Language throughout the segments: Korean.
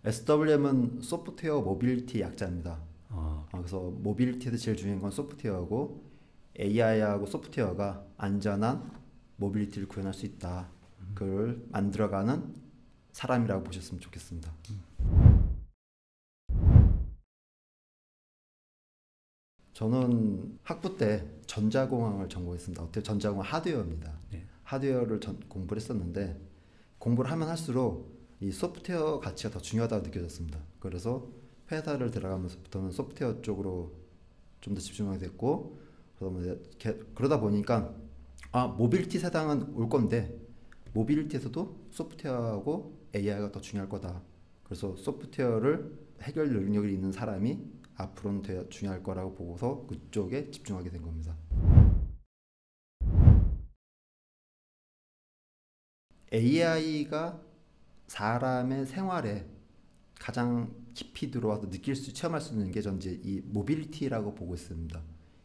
SWM은 소프트웨어 모빌리티 약자입니다. 아, 그래서 모빌리티에서 제일 중요한 건 소프트웨어고 AI하고 소프트웨어가 안전한 모빌리티를 구현할 수 있다. 그걸 만들어가는 사람이라고 보셨으면 좋겠습니다. 저는 학부 때 전자공학을 전공했습니다. 어떻게 전자공학 하드웨어입니다. 네. 하드웨어를 공부를 했었는데 공부를 하면 할수록 이 소프트웨어 가치가 더 중요하다고 느껴졌습니다. 그래서 회사를 들어가면서부터는 소프트웨어 쪽으로 좀 더 집중하게 됐고 그러다 보니까 모빌리티 세상은 올 건데 모빌리티에서도 소프트웨어하고 AI가 더 중요할 거다. 그래서 소프트웨어를 해결 능력이 있는 사람이 앞으로는 더 중요할 거라고 보고서 그쪽에 집중하게 된 겁니다. AI가 사람의 생활에 가장 깊이 들어와서 체험할 수 있는 게 전 이제 이 모빌리티라고 보고 있습니다.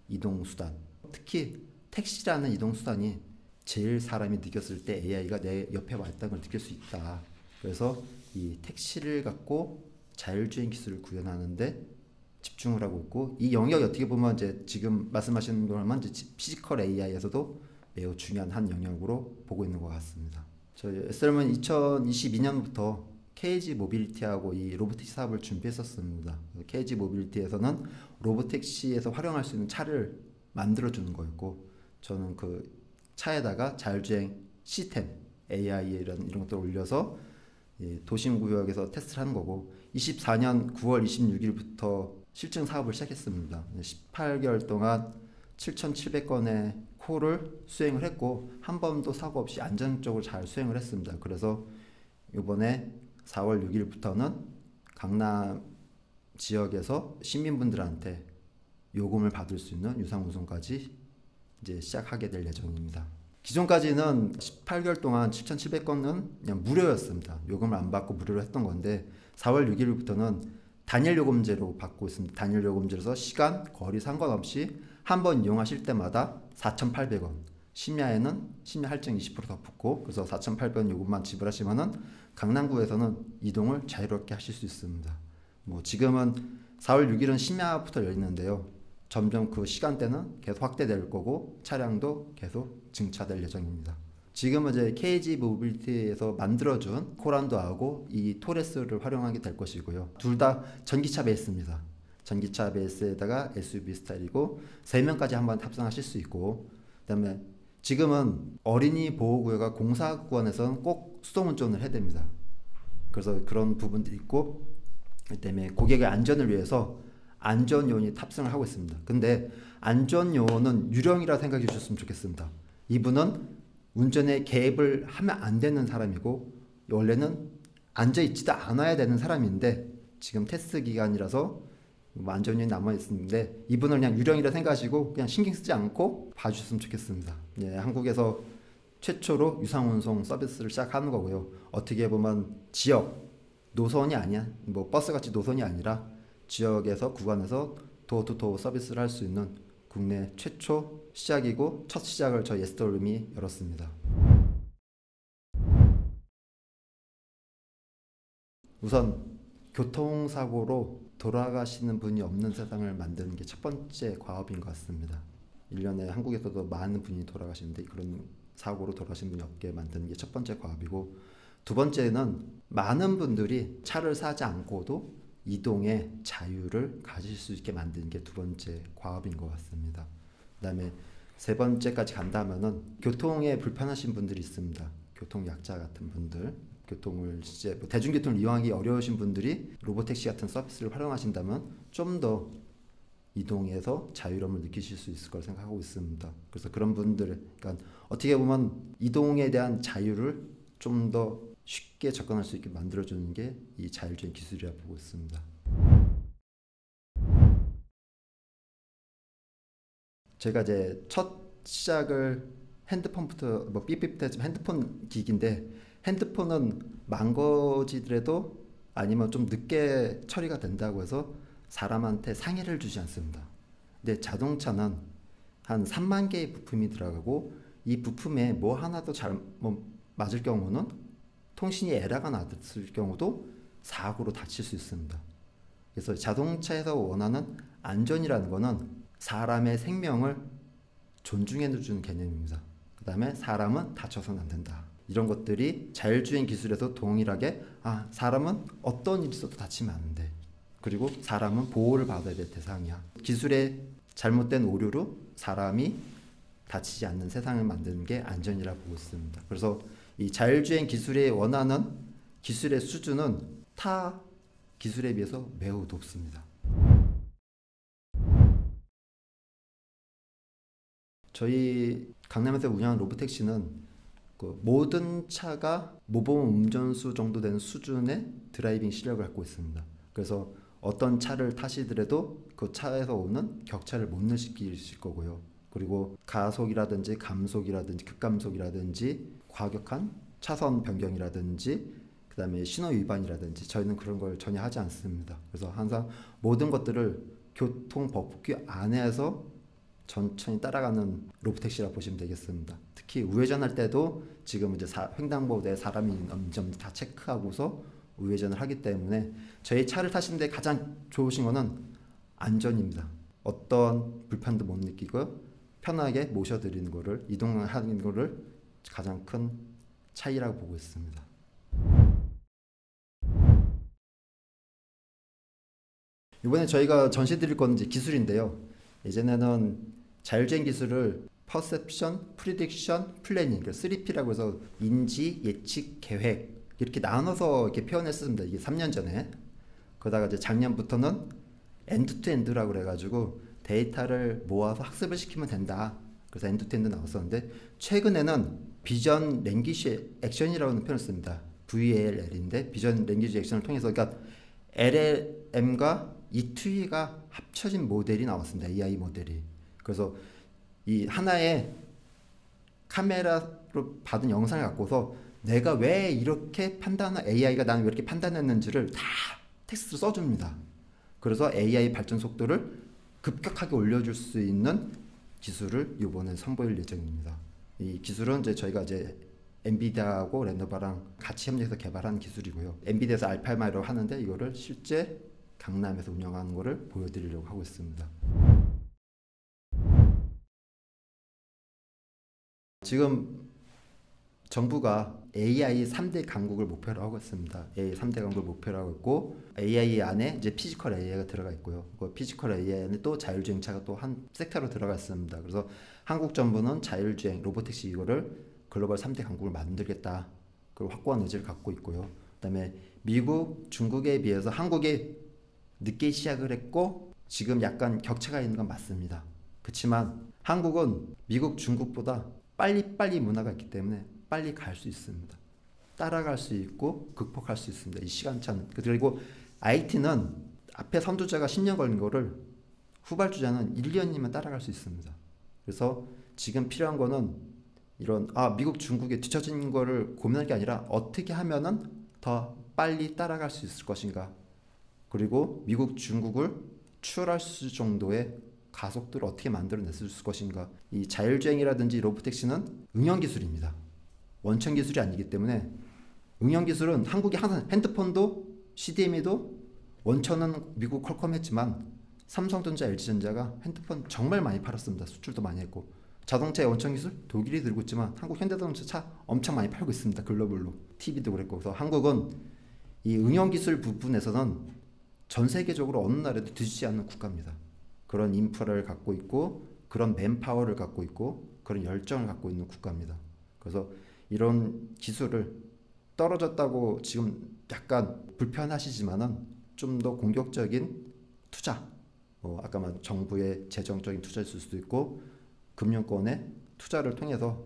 이동 수단. 특히 택시라는 이동 수단이 제일 사람이 느꼈을 때 AI가 내 옆에 와 있다는 걸 느낄 수 있다. 그래서 이 택시를 갖고 자율주행 기술을 구현하는데 집중을 하고 있고, 이 영역이 어떻게 보면 이제 지금 말씀하시는 것만 피지컬 AI에서도 매우 중요한 한 영역으로 보고 있는 것 같습니다. 저희 SLM은 2022년부터 KG 모빌리티하고 이 로보택시 사업을 준비했었습니다. KG 모빌리티에서는 로보택시에서 활용할 수 있는 차를 만들어주는 거였고, 저는 그 차에다가 자율주행 시스템, AI 이런 것들을 올려서 도심구역에서 테스트를 하는 거고, 24년 9월 26일부터 실증 사업을 시작했습니다. 18개월 동안 7,700건의 콜을 수행을 했고 한 번도 사고 없이 안정적으로 잘 수행을 했습니다. 그래서 이번에 4월 6일부터는 강남 지역에서 시민분들한테 요금을 받을 수 있는 유상운송까지 이제 시작하게 될 예정입니다. 기존까지는 18개월 동안 7,700건은 그냥 무료였습니다. 요금을 안 받고 무료로 했던 건데 4월 6일부터는 단일 요금제로 받고 있습니다. 단일 요금제로서 시간, 거리 상관없이 한 번 이용하실 때마다 4,800원. 심야에는 심야 할증 20%더 붙고, 그래서 4,800원 요금만 지불하시면은 강남구에서는 이동을 자유롭게 하실 수 있습니다. 지금은 4월 6일은 심야부터 열리는데요. 점점 그 시간대는 계속 확대될 거고 차량도 계속 증차될 예정입니다. 지금은 이제 KG 모빌리티에서 만들어준 코란도하고 이 토레스를 활용하게 될 것이고요. 둘 다 전기차 베이스입니다. 전기차 베이스에다가 SUV 스타일이고 3명까지 한번 탑승하실 수 있고, 그다음에 지금은 어린이 보호구역과 공사구간에서는 꼭 수동운전을 해야 됩니다. 그래서 그런 부분들이 있고, 그다음에 고객의 안전을 위해서 안전요원이 탑승을 하고 있습니다. 근데 안전요원은 유령이라 생각해 주셨으면 좋겠습니다. 이분은 운전에 개입을 하면 안 되는 사람이고 원래는 앉아있지도 않아야 되는 사람인데 지금 테스트 기간이라서 안전이 남아있는데 이분을 그냥 유령이라 생각하시고 그냥 신경 쓰지 않고 봐주셨으면 좋겠습니다. 한국에서 최초로 유상운송 서비스를 시작하는 거고요. 어떻게 보면 지역 노선이 아니야, 버스같이 노선이 아니라 지역에서 구간에서 도어투도어 서비스를 할 수 있는 국내 최초 시작이고 첫 시작을 저희 SWM이 열었습니다. 우선 교통사고로 돌아가시는 분이 없는 세상을 만드는 게 첫 번째 과업인 것 같습니다. 1년에 한국에서도 많은 분이 돌아가시는데 그런 사고로 돌아가시는 분이 없게 만드는 게 첫 번째 과업이고, 두 번째는 많은 분들이 차를 사지 않고도 이동의 자유를 가질 수 있게 만드는 게 두 번째 과업인 것 같습니다. 그 다음에 세 번째까지 간다면은 교통에 불편하신 분들이 있습니다. 교통약자 같은 분들, 교통을 이제 대중교통을 이용하기 어려우신 분들이 로보택시 같은 서비스를 활용하신다면 좀 더 이동에서 자유로움을 느끼실 수 있을 거라 생각하고 있습니다. 그래서 그런 분들, 그러니까 어떻게 보면 이동에 대한 자유를 좀 더 쉽게 접근할 수 있게 만들어주는 게 이 자율주행 기술이라고 보고 있습니다. 제가 이제 첫 시작을 핸드폰부터 삐삐때 핸드폰 기기인데, 핸드폰은 망가지더라도 아니면 좀 늦게 처리가 된다고 해서 사람한테 상해를 주지 않습니다. 근데 자동차는 한 3만 개의 부품이 들어가고 이 부품에 뭐 하나도 맞을 경우는 통신이 에러가 났을 경우도 사고로 다칠 수 있습니다. 그래서 자동차에서 원하는 안전이라는 거는 사람의 생명을 존중해 주는 개념입니다. 그 다음에 사람은 다쳐서는 안 된다. 이런 것들이 자율주행 기술에서 동일하게 사람은 어떤 일이 있어도 다치면 안 돼. 그리고 사람은 보호를 받아야 될 대상이야. 기술의 잘못된 오류로 사람이 다치지 않는 세상을 만드는 게 안전이라고 보고 있습니다. 그래서 이 자율주행 기술에 원하는 기술의 수준은 타 기술에 비해서 매우 높습니다. 저희 강남에서 운영하는 로보택시는 그 모든 차가 모범 운전수 정도 되는 수준의 드라이빙 실력을 갖고 있습니다. 그래서 어떤 차를 타시더라도 그 차에서 오는 격차를 못 느끼실 거고요. 그리고 가속이라든지 감속이라든지 급감속이라든지 과격한 차선 변경이라든지 그 다음에 신호 위반이라든지 저희는 그런 걸 전혀 하지 않습니다. 그래서 항상 모든 것들을 교통법규 안에서 천천히 따라가는 로보택시라고 보시면 되겠습니다. 특히 우회전할 때도 지금 이제 횡단보도에 사람이 있는지 다 체크하고서 우회전을 하기 때문에 저희 차를 타시는데 가장 좋으신 거는 안전입니다. 어떤 불편도 못 느끼고 편하게 모셔드리는 거를 이동하는 거를 가장 큰 차이라고 보고 있습니다. 이번에 저희가 전시 드릴 건 이제 기술인데요. 예전에는 자율주행 기술을 퍼셉션, 프리딕션, 플래닝, 3P라고 해서 인지, 예측, 계획 이렇게 나눠서 이렇게 표현했습니다. 이게 3년 전에. 그러다가 이제 작년부터는 엔드투엔드라고 그래가지고 데이터를 모아서 학습을 시키면 된다. 그래서 엔드투엔드 나왔었는데 최근에는 비전 랭귀지 액션이라는 표현을 씁니다. VLL인데 비전 랭귀지 액션을 통해서 그러니까 LLM과 E2가 합쳐진 모델이 나왔습니다. AI 모델이. 그래서 이 하나의 카메라로 받은 영상을 갖고서 내가 왜 이렇게 AI가 나는 왜 이렇게 판단했는지를 다 텍스트로 써줍니다. 그래서 AI 발전 속도를 급격하게 올려줄 수 있는 기술을 이번에 선보일 예정입니다. 이 기술은 이제 저희가 이제 엔비디아하고 레노바랑 같이 협력해서 개발한 기술이고요. 엔비디아에서 알파마로 하는데 이거를 실제 강남에서 운영하는 거를 보여드리려고 하고 있습니다. 지금 정부가 AI 3대 강국을 목표로 하고 있습니다. AI 3대 강국을 목표로 하고 있고 AI 안에 이제 피지컬 AI가 들어가 있고요. 그 피지컬 AI 안에 또 자율주행차가 또 한 섹터로 들어가 있습니다. 그래서 한국 정부는 자율주행, 로보택시 이거를 글로벌 3대 강국을 만들겠다. 그 확고한 의지를 갖고 있고요. 그다음에 미국, 중국에 비해서 한국이 늦게 시작을 했고 지금 약간 격차가 있는 건 맞습니다. 그렇지만 한국은 미국, 중국보다 빨리 문화가 있기 때문에 빨리 갈 수 있습니다. 따라갈 수 있고 극복할 수 있습니다. 이 시간차는. 그리고 IT는 앞에 선두자가 10년 걸린 거를 후발주자는 1년이면 따라갈 수 있습니다. 그래서 지금 필요한 거는 이런 미국, 중국에 뒤처진 거를 고민할 게 아니라 어떻게 하면은 더 빨리 따라갈 수 있을 것인가. 그리고 미국, 중국을 추월할 수 있을 정도의 가속도를 어떻게 만들어냈을 것인가. 이 자율주행이라든지 로보택시는 응용기술입니다. 원천 기술이 아니기 때문에 응용기술은 한국이 항상 핸드폰도 CDMA도 원천은 미국 퀄컴 했지만 삼성전자, LG전자가 핸드폰 정말 많이 팔았습니다. 수출도 많이 했고 자동차의 원천 기술 독일이 들고 있지만 한국 현대자동차 차 엄청 많이 팔고 있습니다. 글로벌로. TV도 그랬고. 그래서 한국은 이 응용기술 부분에서는 전 세계적으로 어느 나라에도 뒤지지 않는 국가입니다. 그런 인프라를 갖고 있고 그런 맨파워를 갖고 있고 그런 열정을 갖고 있는 국가입니다. 그래서 이런 기술을 떨어졌다고 지금 약간 불편하시지만은 좀 더 공격적인 투자, 아까 말한 정부의 재정적인 투자일 수도 있고 금융권의 투자를 통해서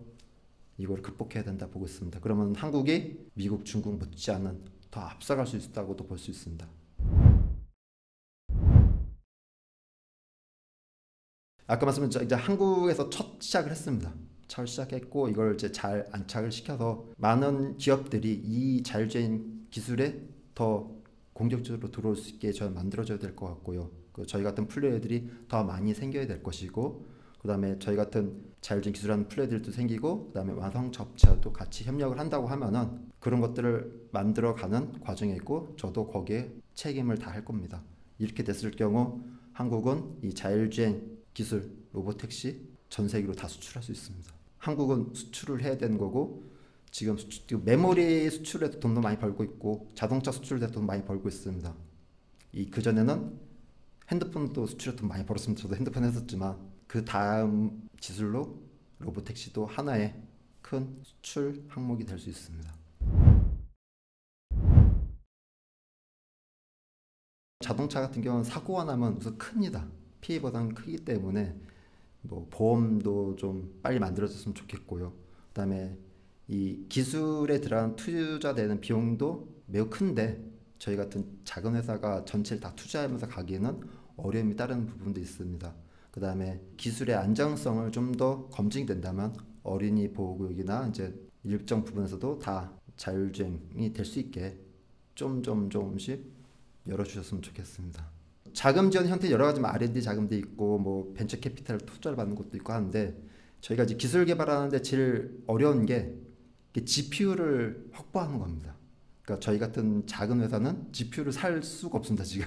이걸 극복해야 된다 보고 있습니다. 그러면 한국이 미국, 중국 못지않은 더 앞서갈 수 있다고도 볼 수 있습니다. 아까 말씀드린 이제 한국에서 첫 시작을 했습니다. 첫 시작했고 이걸 이제 잘 안착을 시켜서 많은 기업들이 이 자율주행 기술에 더 공격적으로 들어올 수 있게 저는 만들어줘야 될 것 같고요. 저희 같은 플레이어들이 더 많이 생겨야 될 것이고 그다음에 저희 같은 자율주행 기술하는 플레이들도 생기고, 그다음에 완성차 업체와도 같이 협력을 한다고 하면은 그런 것들을 만들어가는 과정에 있고, 저도 거기에 책임을 다할 겁니다. 이렇게 됐을 경우 한국은 이 자율주행 기술 로보택시 전 세계로 다 수출할 수 있습니다. 한국은 수출을 해야 되는 거고, 지금 메모리 수출에도 돈도 많이 벌고 있고, 자동차 수출에도 돈 많이 벌고 있습니다. 그전에는 핸드폰도 수출에 돈 많이 벌었습니다. 저도 핸드폰 했었지만, 그 다음 기술로 로보택시도 하나의 큰 수출 항목이 될 수 있습니다. 자동차 같은 경우는 사고가 나면 우선 큽니다. 피해 보상이 크기 때문에 뭐 보험도 좀 빨리 만들어졌으면 좋겠고요. 그다음에 이 기술에 들어간 투자되는 비용도 매우 큰데, 저희 같은 작은 회사가 전체를 다 투자하면서 가기에는 어려움이 따르는 부분도 있습니다. 그 다음에 기술의 안정성을 좀 더 검증이 된다면 어린이 보호구역이나 이제 일정 부분에서도 다 자율주행이 될 수 있게 조금씩 열어주셨으면 좋겠습니다. 자금 지원 형태 여러 가지 R&D 자금도 있고, 뭐 벤처 캐피탈 투자를 받는 것도 있고 하는데, 저희가 이제 기술 개발하는데 제일 어려운 게 GPU를 확보하는 겁니다. 그러니까 저희 같은 작은 회사는 GPU를 살 수가 없습니다, 지금.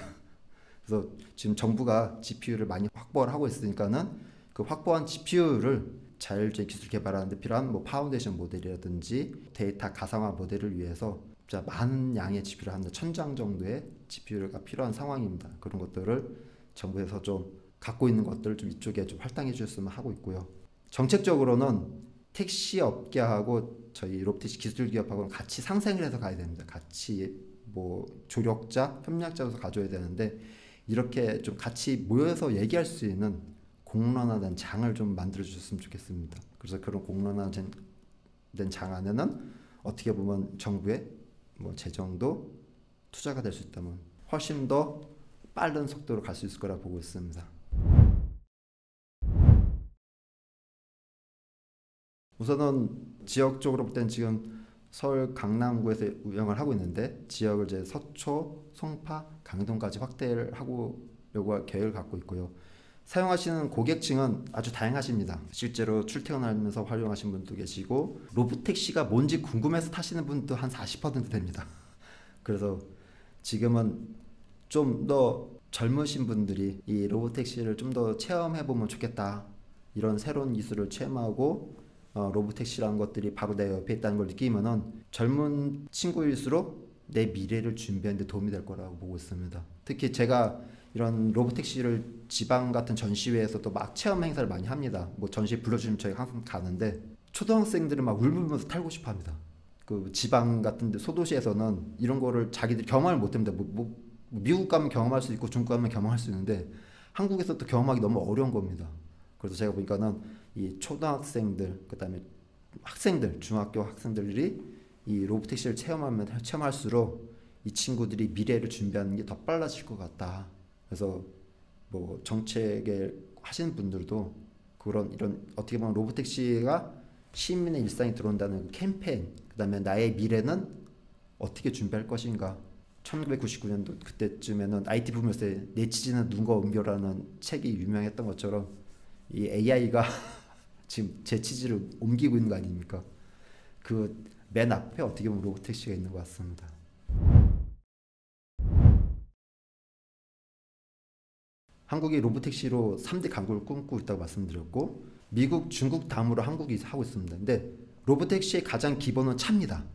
그래서 지금 정부가 GPU를 많이 확보를 하고 있으니까는 그 확보한 GPU를 자율주행 기술 개발하는 데 필요한 뭐 파운데이션 모델이라든지 데이터 가상화 모델을 위해서 진짜 많은 양의 GPU를 한 1000장 정도의 GPU가 필요한 상황입니다. 그런 것들을 정부에서 좀 갖고 있는 것들을 좀 이쪽에 좀 활당해 주셨으면 하고 있고요. 정책적으로는 택시 업계하고 저희 로보택시 기술 기업하고는 같이 상생을 해서 가야 됩니다. 같이 뭐 조력자, 협력자로서 가져야 되는데, 이렇게 좀 같이 모여서 얘기할 수 있는 공론화된 장을 좀 만들어 주셨으면 좋겠습니다. 그래서 그런 공론화된 장 안에는 어떻게 보면 정부의 뭐 재정도 투자가 될 수 있다면 훨씬 더 빠른 속도로 갈 수 있을 거라 보고 있습니다. 우선은 지역적으로 볼 때는 지금 서울 강남구에서 운영을 하고 있는데, 지역을 이제 서초, 송파, 강동까지 확대를 하려고 계획을 갖고 있고요. 사용하시는 고객층은 아주 다양하십니다. 실제로 출퇴근하면서 활용하시는 분도 계시고, 로보택시가 뭔지 궁금해서 타시는 분도 한 40% 됩니다. 그래서 지금은 좀 더 젊으신 분들이 이 로보택시를 좀 더 체험해보면 좋겠다, 이런 새로운 기술을 체험하고 로보택시라는 것들이 바로 내 옆에 있다는 걸 느끼면은 젊은 친구일수록 내 미래를 준비하는 데 도움이 될 거라고 보고 있습니다. 특히 제가 이런 로보택시를 지방 같은 전시회에서도 막 체험 행사를 많이 합니다. 뭐 전시회 불러주시면 저희가 항상 가는데, 초등학생들은 막 울면서 타고 싶어 합니다. 그 지방 같은 데 소도시에서는 이런 거를 자기들이 경험을 못 합니다. 미국 가면 경험할 수 있고 중국 가면 경험할 수 있는데, 한국에서 또 경험하기 너무 어려운 겁니다. 그래서 제가 보니까는 이 초등학생들, 그다음에 학생들, 중학교 학생들이 이 로보택시를 체험할수록 이 친구들이 미래를 준비하는 게 더 빨라질 것 같다. 그래서 뭐 정책에 하시는 분들도 이런 어떻게 보면 로보택시가 시민의 일상에 들어온다는 캠페인, 그다음에 나의 미래는 어떻게 준비할 것인가. 1999년도 그때쯤에는 IT 부문에서 내 치즈는 누군가 옮겨라는 책이 유명했던 것처럼, 이 AI가 지금 제 치즈를 옮기고 있는 거 아닙니까? 그 맨 앞에 어떻게 보면 로보택시가 있는 것 같습니다. 한국이 로보택시로 3대 강국을 꿈꾸고 있다고 말씀드렸고, 미국, 중국 다음으로 한국이 하고 있습니다. 근데 로보택시의 가장 기본은 차입니다.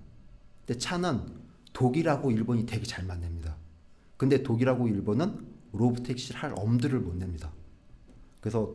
근데 차는 독일하고 일본이 되게 잘 만듭니다. 근데 독일하고 일본은 로보택시를 할 엄두를 못 냅니다. 그래서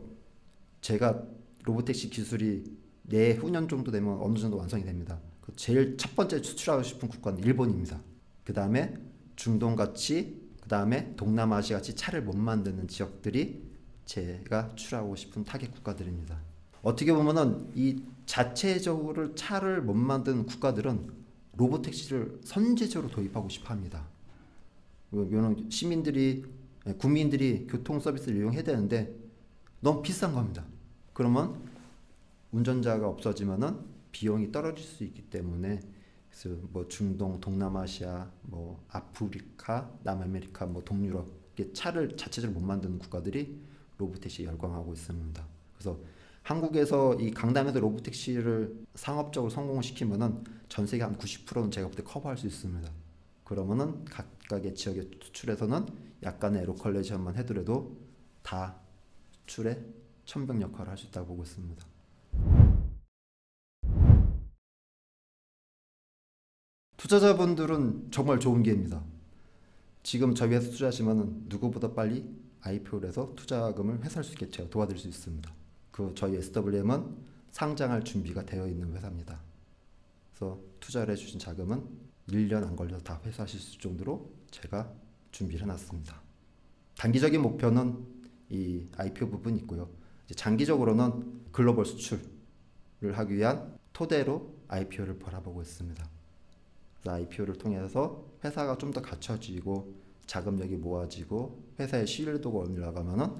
제가 로보택시 기술이 내후년 정도 되면 어느 정도 완성이 됩니다. 제일 첫 번째 수출하고 싶은 국가는 일본입니다. 그 다음에 중동같이, 그 다음에 동남아시아같이 차를 못 만드는 지역들이 제가 출하고 싶은 타겟 국가들입니다. 어떻게 보면은 이 자체적으로 차를 못 만드는 국가들은 로보택시를 선제적으로 도입하고 싶어합니다. 왜냐면 국민들이 교통 서비스를 이용해야 되는데 너무 비싼 겁니다. 그러면 운전자가 없어지면은 비용이 떨어질 수 있기 때문에, 그래서 뭐 중동, 동남아시아, 뭐 아프리카, 남아메리카, 뭐 동유럽, 차를 자체적으로 못 만드는 국가들이 로보택시에 열광하고 있습니다. 그래서 한국에서 이 강남에서 로보택시를 상업적으로 성공시키면은 전 세계 한 90%는 제가 볼 때 커버할 수 있습니다. 그러면은 각각의 지역에 수출에서는 약간의 로컬레이션만 해더라도 다 수출에 천병 역할을 할 수 있다고 보고 있습니다. 투자자분들은 정말 좋은 기회입니다. 지금 저희 회사 투자하시면 누구보다 빨리 IPO를 해서 투자금을 회수할 수 있게 제가 도와드릴 수 있습니다. 그 저희 SWM은 상장할 준비가 되어 있는 회사입니다. 그래서 투자를 해주신 자금은 1년 안 걸려서 다 회수하실 수 있을 정도로 제가 준비를 해놨습니다. 단기적인 목표는 이 IPO 부분이 있고요. 이제 장기적으로는 글로벌 수출을 하기 위한 토대로 IPO를 바라보고 있습니다. 그래서 IPO를 통해서 회사가 좀 더 갖춰지고 자금력이 모아지고 회사의 신뢰도가 올라가면은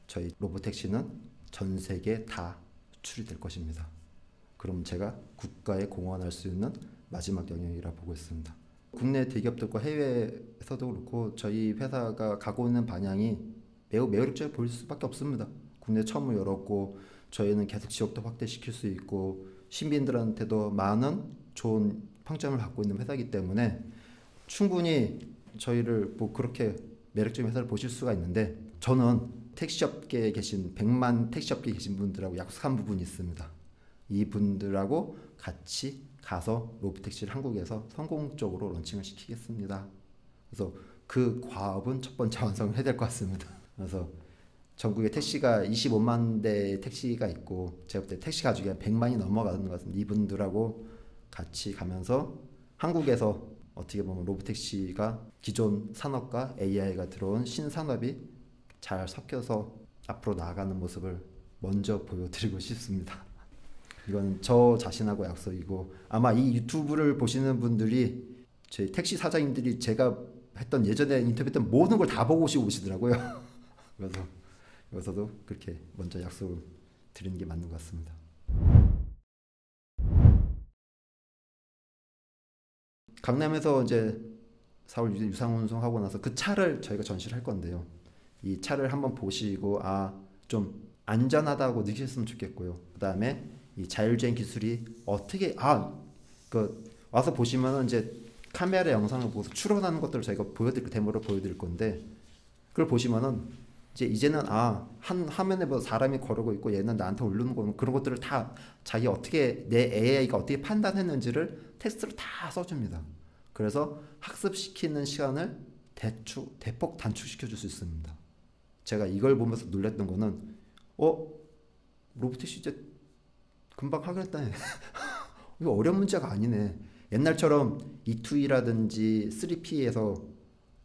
저희 로보택시는 전 세계 다 수출이 될 것입니다. 그럼 제가 국가에 공헌할 수 있는 마지막 영역이라 보고 있습니다. 국내 대기업들과 해외에서도 그렇고 저희 회사가 가고 있는 방향이 매우 매력적으로 보일 수밖에 없습니다. 국내 처음으로 열었고 저희는 계속 지역도 확대시킬 수 있고 시민들한테도 많은 좋은 평점을 받고 있는 회사이기 때문에 충분히 저희를 뭐 그렇게 매력적인 회사를 보실 수가 있는데 저는 택시업계에 계신 100만 택시업계에 계신 분들하고 약속한 부분이 있습니다. 이 분들하고 같이 가서 로보택시를 한국에서 성공적으로 런칭을 시키겠습니다. 그래서 그 과업은 첫 번째 완성을 해야 될 것 같습니다. 그래서 전국에 택시가 25만 대 택시가 있고 제가 볼 때 택시 가족이 100만이 넘어가는 것 같습니다. 이분들하고 같이 가면서 한국에서 어떻게 보면 로보택시가 기존 산업과 AI가 들어온 신산업이 잘 섞여서 앞으로 나아가는 모습을 먼저 보여드리고 싶습니다. 이건 저 자신하고 약속이고 아마 이 유튜브를 보시는 분들이 저희 택시 사장님들이 제가 했던 예전에 인터뷰했던 모든 걸 다 보고 오시더라고요. 그래서 여기서도 그렇게 먼저 약속을 드리는 게 맞는 것 같습니다. 강남에서 이제 4월 유상운송 하고 나서 그 차를 저희가 전시를 할 건데요. 이 차를 한번 보시고 좀 안전하다고 느끼셨으면 좋겠고요. 그 다음에 이 자율주행 기술이 어떻게 와서 보시면은 이제 카메라 영상을 보고서 추론하는 것들을 저희가 데모로 보여드릴 건데 그걸 보시면은 이제는 한 화면에 뭐 사람이 거르고 있고 얘는 나한테 오르는 거 그런 것들을 다 자기 어떻게 내 AI가 어떻게 판단했는지를 텍스트로 다 써줍니다. 그래서 학습시키는 시간을 대폭 단축시켜 줄 수 있습니다. 제가 이걸 보면서 놀랐던 거는 로보택시 이제 금방 하겠다네. 이거 어려운 문제가 아니네. 옛날처럼 E2E라든지 3P에서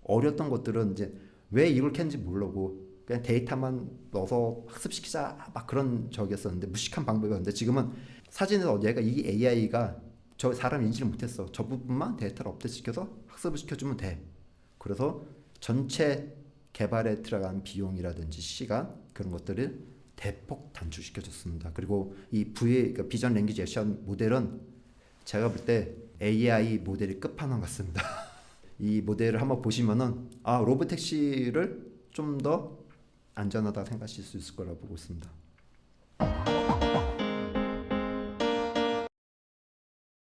어려웠던 것들은 이제 왜 이걸 캔지 모르고 그냥 데이터만 넣어서 학습시키자 막 그런 적이었었는데 무식한 방법이었는데 지금은 사진에서 얘가 이 AI가 저 사람 인지를 못했어. 저 부분만 데이터를 업데이트시켜서 학습을 시켜주면 돼. 그래서 전체 개발에 들어간 비용이라든지 시간 그런 것들을 대폭 단축시켜줬습니다. 그리고 이 그러니까 비전 랭귀지 액션 모델은 제가 볼 때 AI 모델이 끝판왕 같습니다. 이 모델을 한번 보시면은 로보택시를 좀 더 안전하다 생각하실 수 있을 거라고 보고 있습니다.